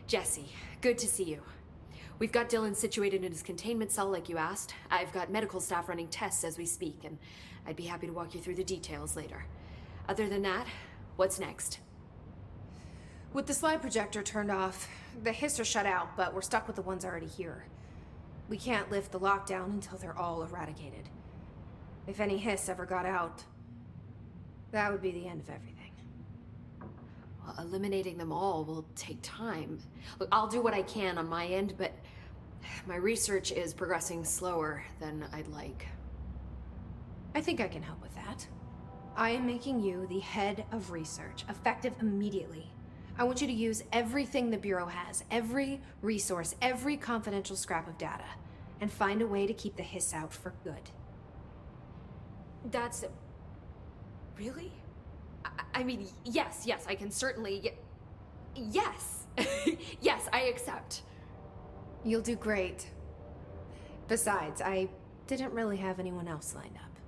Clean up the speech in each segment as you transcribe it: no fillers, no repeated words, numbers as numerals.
Jesse, good to see you. We've got Dylan situated in his containment cell like you asked. I've got medical staff running tests as we speak, and I'd be happy to walk you through the details later. Other than that, what's next? With the slide projector turned off, the hiss are shut out, but we're stuck with the ones already here. We can't lift the lockdown until they're all eradicated. If any hiss ever got out, that would be the end of everything. Well, eliminating them all will take time. Look, I'll do what I can on my end, but my research is progressing slower than I'd like. I think I can help with that. I am making you the head of research, effective immediately. I want you to use everything the Bureau has, every resource, every confidential scrap of data, and find a way to keep the hiss out for good. That's... really? I mean, yes, I can certainly... Yes! Yes, I accept. You'll do great. Besides, I didn't really have anyone else lined up.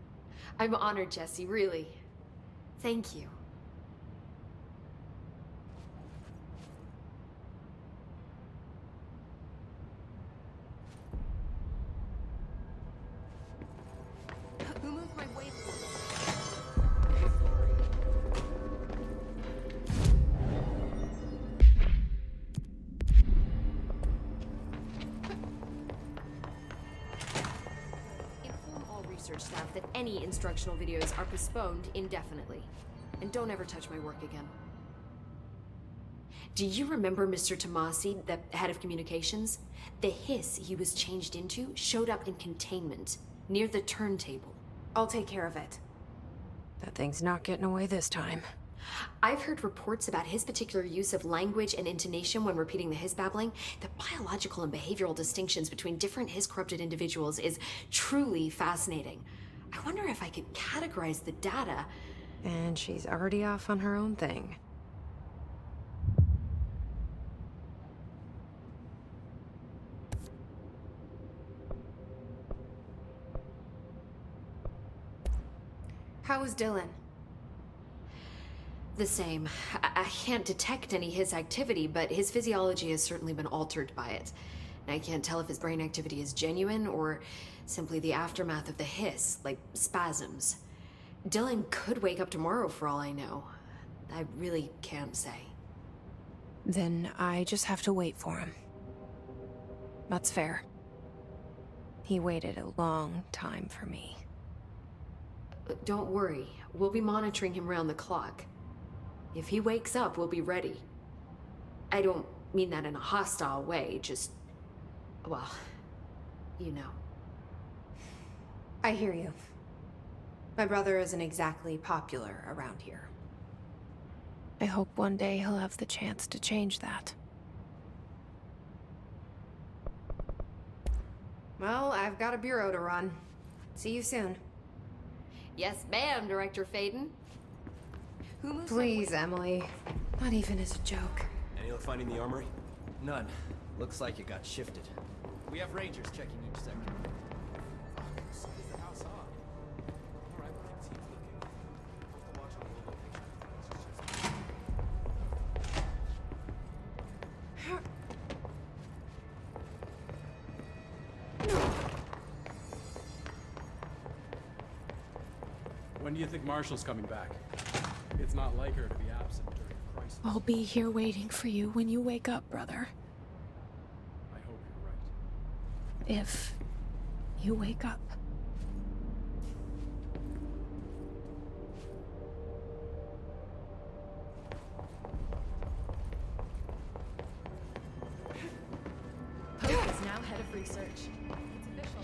I'm honored, Jesse, really. Thank you. Who moved my waveform? Inform all research staff that any instructional videos are postponed indefinitely. And don't ever touch my work again. Do you remember Mr. Tommasi, the head of communications? The hiss he was changed into showed up in containment, near the turntable. I'll take care of it. That thing's not getting away this time. I've heard reports about his particular use of language and intonation when repeating the hiss babbling. The biological and behavioral distinctions between different hiss-corrupted individuals is truly fascinating. I wonder if I could categorize the data. And she's already off on her own thing. How is Dylan? The same. I can't detect any hiss activity, but his physiology has certainly been altered by it. And I can't tell if his brain activity is genuine or simply the aftermath of the hiss, like spasms. Dylan could wake up tomorrow for all I know. I really can't say. Then I just have to wait for him. That's fair. He waited a long time for me. Don't worry. We'll be monitoring him round the clock. If he wakes up, we'll be ready. I don't mean that in a hostile way, just... well, you know. I hear you. My brother isn't exactly popular around here. I hope one day he'll have the chance to change that. Well, I've got a bureau to run. See you soon. Yes, ma'am, Director Faden. Who moves? Please, Emily. Not even as a joke. Any luck finding the armory? None. Looks like it got shifted. We have rangers checking each sector. So is the house on? All right, well, team's looking. I'll have to watch on the location. When do you think Marshall's coming back? It's not like her to be absent during a crisis. I'll be here waiting for you when you wake up, brother. I hope you're right. If you wake up. Pope is now head of research. It's official.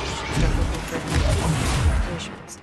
Start looking for new patients.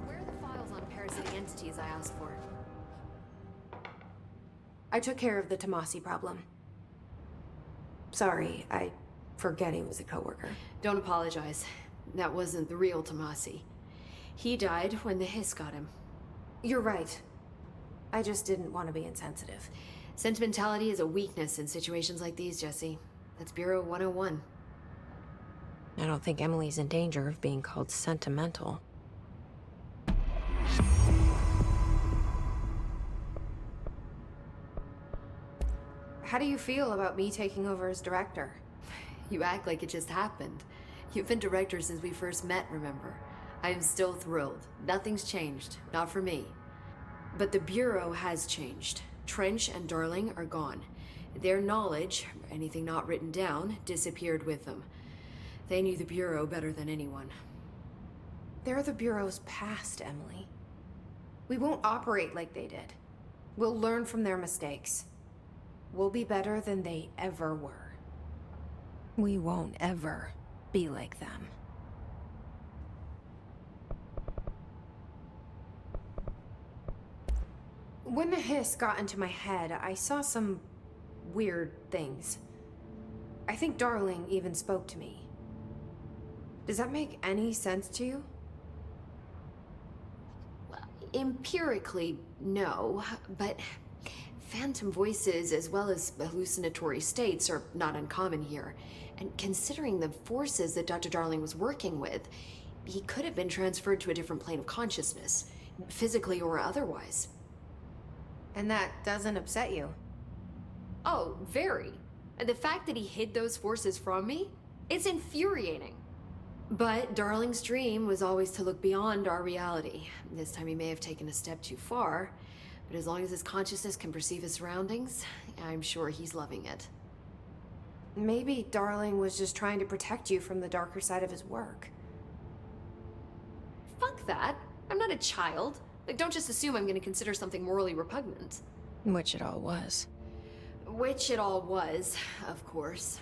Where are the files on parasitic entities I asked for? I took care of the Tommasi problem. Sorry, I forget he was a coworker. Don't apologize. That wasn't the real Tommasi. He died when the hiss got him. You're right. I just didn't want to be insensitive. Sentimentality is a weakness in situations like these, Jesse. That's Bureau 101. I don't think Emily's in danger of being called sentimental. How do you feel about me taking over as director? You act like it just happened. You've been director since we first met, remember? I am still thrilled. Nothing's changed. Not for me. But the Bureau has changed. Trench and Darling are gone. Their knowledge, anything not written down, disappeared with them. They knew the Bureau better than anyone. They're the Bureau's past, Emily. We won't operate like they did. We'll learn from their mistakes. We'll be better than they ever were. We won't ever be like them. When the hiss got into my head, I saw some weird things. I think Darling even spoke to me. Does that make any sense to you? Empirically, no, but phantom voices as well as hallucinatory states are not uncommon here. And considering the forces that Dr. Darling was working with, he could have been transferred to a different plane of consciousness, physically or otherwise. And that doesn't upset you? Oh, very. And the fact that he hid those forces from me, it's infuriating. But Darling's dream was always to look beyond our reality. This time he may have taken a step too far, but as long as his consciousness can perceive his surroundings, I'm sure he's loving it. Maybe Darling was just trying to protect you from the darker side of his work. Fuck that. I'm not a child. Like, don't just assume I'm gonna consider something morally repugnant. Which it all was. Which it all was, of course.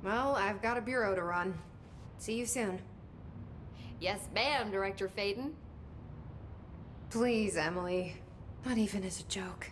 Well, I've got a bureau to run. See you soon. Yes, ma'am, Director Faden. Please, Emily. Not even as a joke.